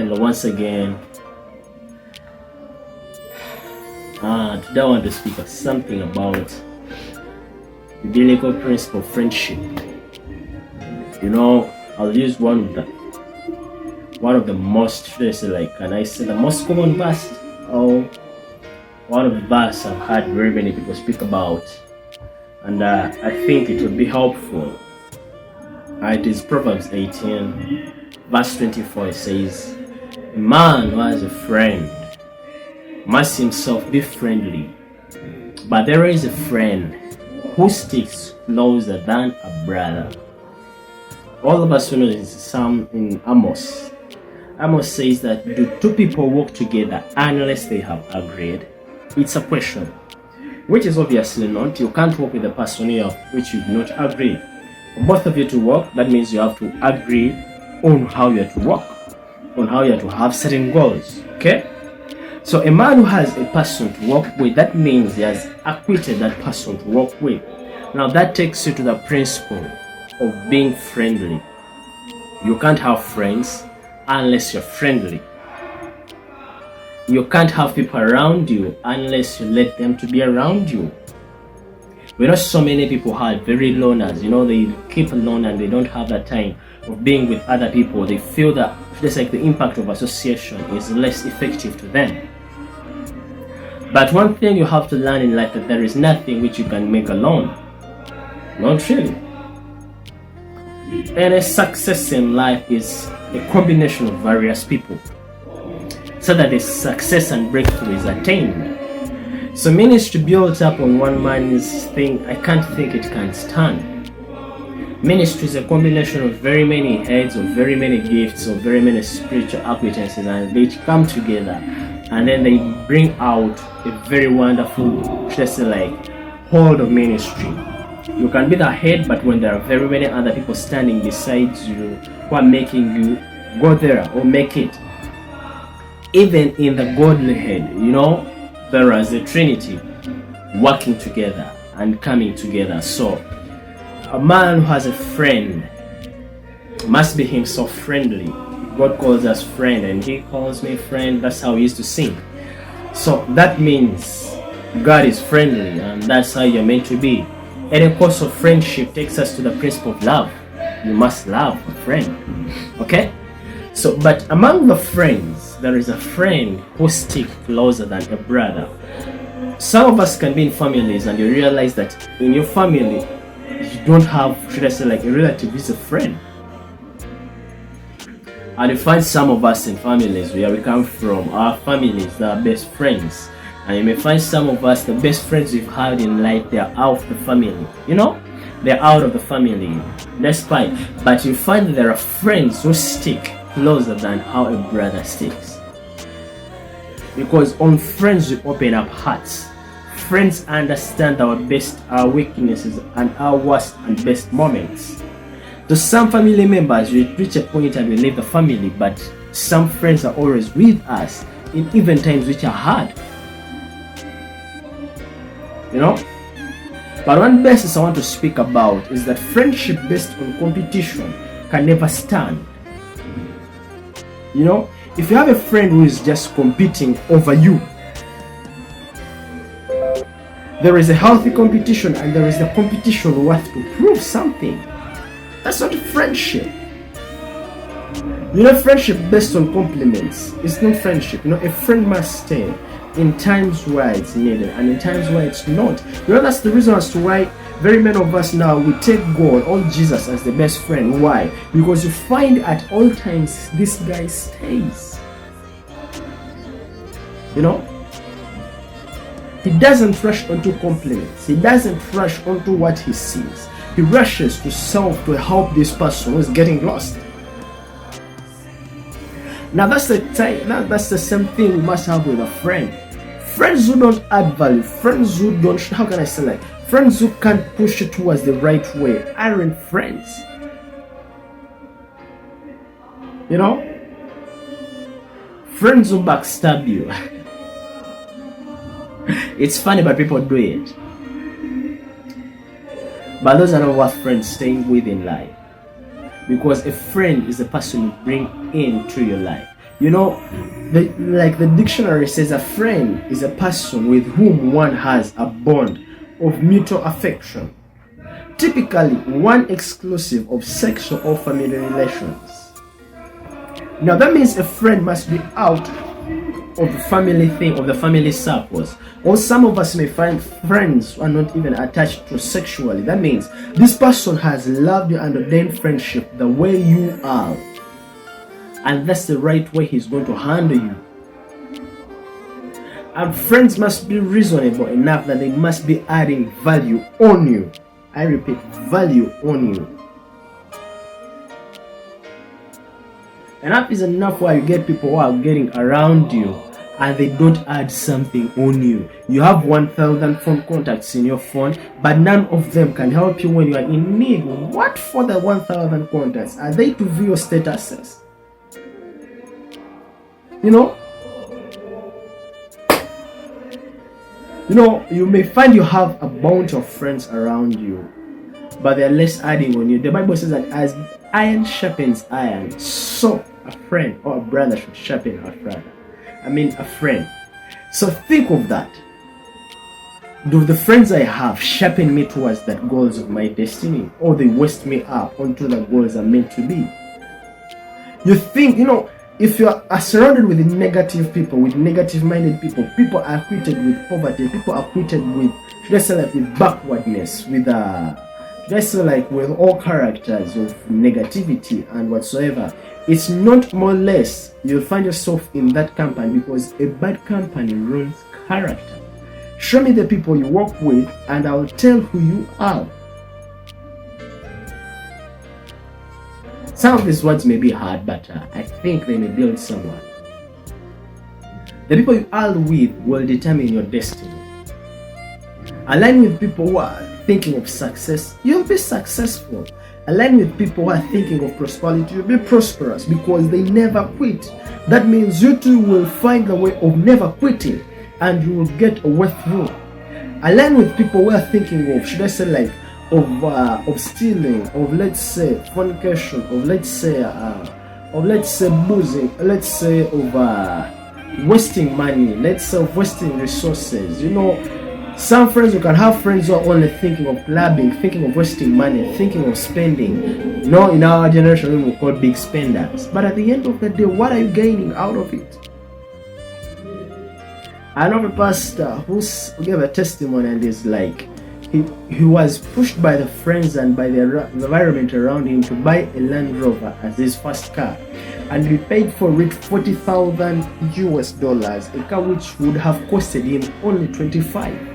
And once again, today I want to speak of something about the biblical principle of friendship. I'll use one of the most, can I say the most common verse, or one of the verses I've heard very many people speak about, and I think it would be helpful. It is Proverbs 18, verse 24. It says, "A man who has a friend must himself be friendly, but there is a friend who sticks closer than a brother." All of us know this Psalm in Amos. Amos says that, do two people walk together unless they have agreed? It's a question, which is obviously not. You can't walk with a person which you do not agree. For both of you to work, that means you have to agree on how you are to work, on how you are to have certain goals. Okay? So a man who has a person to work with, that means he has acquitted that person to work with. Now that takes you to the principle of being friendly. You can't have friends unless you're friendly. You can't have people around you unless you let them to be around you. We know so many people are very loners. They keep alone and they don't have that time of being with other people. They feel that just like the impact of association is less effective to them. But one thing you have to learn in life, that there is nothing which you can make alone. Not really. Any success in life is a combination of various people, so that the success and breakthrough is attained. So ministry built up on one man's thing, I can't think it can stand. Ministry is a combination of very many heads, of very many gifts, of very many spiritual acquaintances, and they come together and then they bring out a very wonderful, just like, hold of ministry. You can be the head, but when there are very many other people standing beside you who are making you go there or make it, even in the godly head, there is a trinity working together and coming together. So a man who has a friend must be himself friendly. God calls us friend, and he calls me friend. That's how he used to sing. So that means God is friendly, and that's how you're meant to be. And of course, of friendship takes us to the principle of love. You must love a friend. Okay? So, but among the friends, there is a friend who sticks closer than a brother. Some of us can be in families and you realize that in your family, you don't have, should I say, like a relative who's a friend. And you find some of us in families where we come from, our families are best friends. And you may find some of us, the best friends we've had in life, they are out of the family. They're out of the family. Despite, but you find that there are friends who stick closer than how a brother sticks. Because on friends we open up hearts. Friends understand our best, our weaknesses, and our worst and best moments. To some family members, we reach a point and we leave the family, but some friends are always with us in even times which are hard. But one basis I want to speak about is that friendship based on competition can never stand. If you have a friend who is just competing over you, there is a healthy competition and there is the competition worth to prove something. That's not a friendship. Friendship based on compliments is not friendship. A friend must stay in times where it's needed and in times where it's not. That's the reason as to why very many of us now, we take God or Jesus as the best friend. Why? Because you find at all times this guy stays. He doesn't rush onto compliments. He doesn't rush onto what he sees. He rushes to help this person who is getting lost. Now that's the same thing we must have with a friend. Friends who don't add value, friends who don't, how can I say, like, friends who can't push you towards the right way aren't friends. Friends who backstab you. It's funny, but people do it. But those are not worth friends staying with in life. Because a friend is a person you bring into your life. You know, like the dictionary says, a friend is a person with whom one has a bond of mutual affection, typically one exclusive of sexual or family relations. Now that means a friend must be out of the family thing, of the family circles. Or some of us may find friends who are not even attached to sexually. That means this person has loved you and ordained friendship the way you are, and that's the right way he's going to handle you. And friends must be reasonable enough that they must be adding value on you. I repeat, value on you. Enough is enough where you get people who are getting around you and they don't add something on you. You have 1,000 phone contacts in your phone, but none of them can help you when you are in need. What for the 1,000 contacts? Are they to view your statuses? You know, you may find you have a bunch of friends around you, but they're less adding on you. The Bible says that as iron sharpens iron, so a friend or a brother should sharpen a friend. So think of that. Do the friends I have sharpen me towards the goals of my destiny, or they waste me up onto the goals I'm meant to be? You think, if you are surrounded with negative people, with negative-minded people, people are acquainted with poverty, people are acquainted with, with backwardness, with with all characters of negativity and whatsoever. It's not more or less you'll find yourself in that company, because a bad company ruins character. Show me the people you work with and I'll tell who you are. Some of these words may be hard, but I think they may build someone. The people you are with will determine your destiny. Align with people who are thinking of success, you'll be successful. Align with people who are thinking of prosperity, you'll be prosperous, because they never quit. That means you too will find a way of never quitting, and you will get a way through. Align with people who are thinking of, of stealing, of fornication, of boozing, of wasting money, of wasting resources. Some friends, you can have friends who are only thinking of clubbing, thinking of wasting money, thinking of spending. In our generation we call big spenders. But at the end of the day, what are you gaining out of it? I know a pastor who gave a testimony, and is like, he was pushed by the friends and by the environment around him to buy a Land Rover as his first car, and he paid for it $40,000 US, a car which would have costed him only $25,000.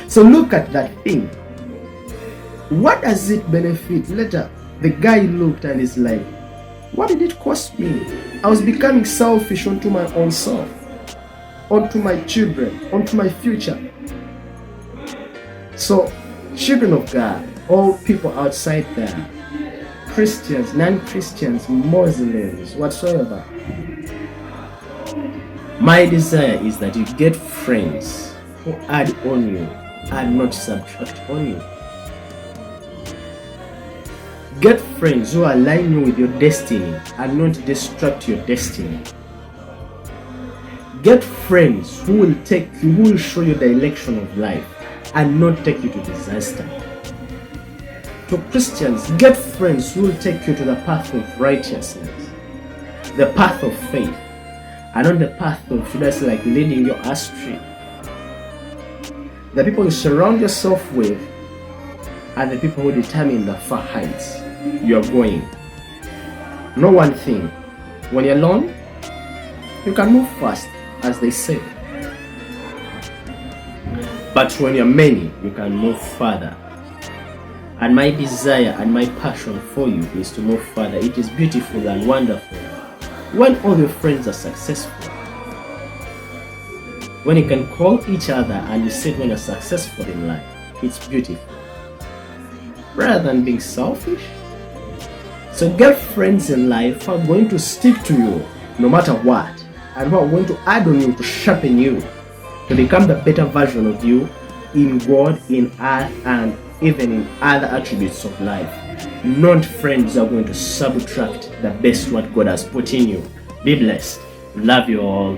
So look at that thing. What does it benefit? Later, the guy looked and is like, what did it cost me? I was becoming selfish onto my own self, onto my children, onto my future. So, children of God, all people outside there, Christians, non-Christians, Muslims, whatsoever, my desire is that you get friends who add on you and not subtract on you. Get friends who align you with your destiny and not distract your destiny. Get friends who will show you the direction of life and not take you to disaster. To Christians, get friends who will take you to the path of righteousness, the path of faith, and not the path of leading you astray. The people you surround yourself with are the people who determine the far heights you are going. Know one thing: when you're alone, you can move fast, as they say. But when you're many, you can move further. And my desire and my passion for you is to move further. It is beautiful and wonderful when all your friends are successful. When you can call each other and you say when you're successful in life, it's beautiful. Rather than being selfish. So get friends in life who are going to stick to you no matter what, and who are going to add on you to sharpen you, to become the better version of you in God, in earth, and even in other attributes of life. Not friends who are going to subtract the best what God has put in you. Be blessed. Love you all.